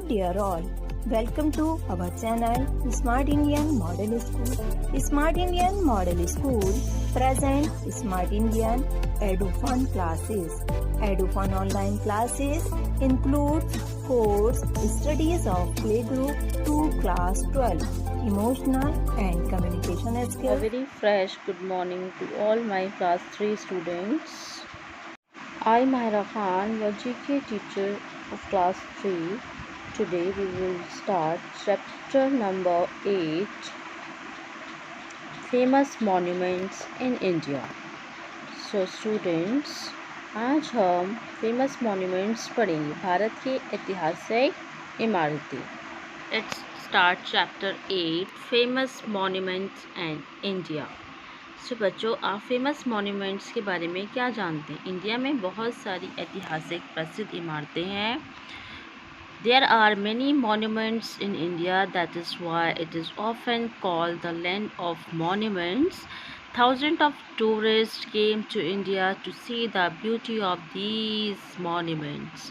Dear all, welcome to our channel Smart Indian Model School. Smart Indian Model School present Smart Indian EduFun classes. EduFun online classes include course studies of playgroup to class 12, emotional and communication A skills. very fresh good morning to all my class 3 students. I, Mahira Khan, your GK teacher of class 3. Today we will start chapter number 8, Famous Monuments in India. So students, आज हम famous monuments पढ़ेंगे, भारत की ऐतिहासिक इमारतें. Let's start chapter 8, Famous Monuments in India. सो बच्चों, आप famous monuments के बारे में क्या जानते हैं? इंडिया में बहुत सारी ऐतिहासिक प्रसिद्ध इमारतें हैं. There are many monuments in India, that is why it is often called the land of monuments. Thousands of tourists came to India to see the beauty of these monuments.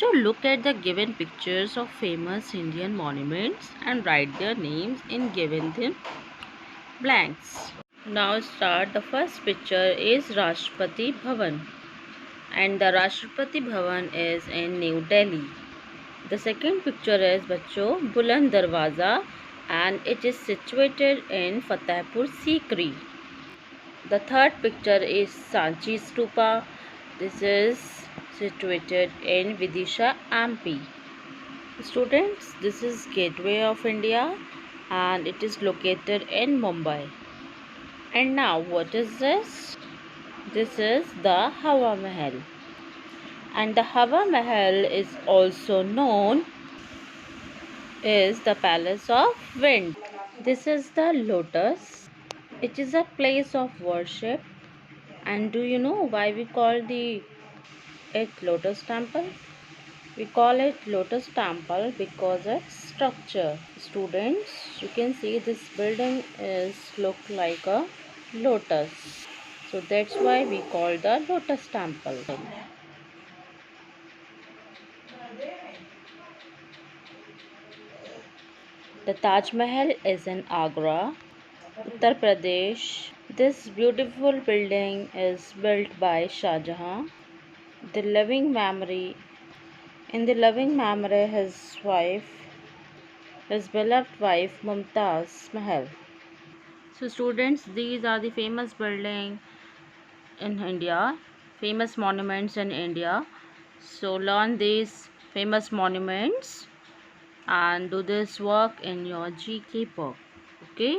So look at the given pictures of famous Indian monuments and write their names in given them blanks. Now start. The first picture is Rashtrapati Bhavan, and the Rashtrapati Bhavan is in New Delhi. The second picture is बच्चों बुलंद दरवाज़ा, and it is situated in Fatehpur Sikri. The third picture is Sanchi Stupa. This is situated in Vidisha, MP. Students, this is Gateway of India and it is located in Mumbai. And now what is this? This is the Hawa Mahal. And the Hawa Mahal is also known as the Palace of Wind. This is the Lotus. It is a place of worship. And do you know why we call it Lotus Temple? We call it Lotus Temple because its structure. Students, you can see this building is look like a lotus. So that's why we call the Lotus Temple. The Taj Mahal is in Agra, Uttar Pradesh. This beautiful building is built by Shah Jahan. The loving memory In the loving memory his beloved wife Mumtaz Mahal. So students, these are the famous buildings in India, famous monuments in India. So learn these famous monuments and do this work in your GK book. Okay.